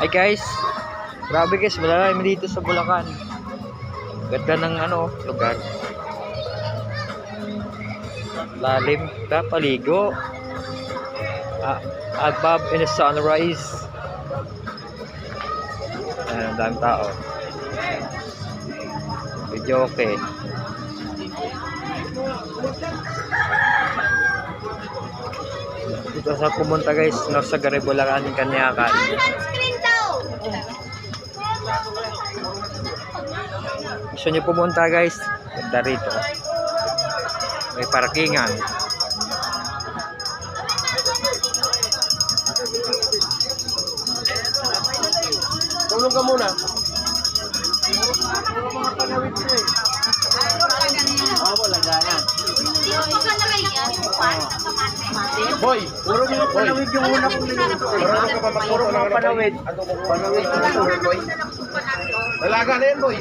Hi guys, grabe guys, wala kami dito sa Bulacan. Ganda ng lugar. Lalim ka, paligo. Above in the sunrise. Ang daming tao. Video okay. Dito sa pumunta guys, nasa Bulacan, Kanyakan. Gusto nyo pumunta guys, ganda rito. May parkingan. Tulong ka muna. Boy, puro mga panawid yung una kong minuto. Puro mga panawid. Panawid. Dalaga na yan, boy.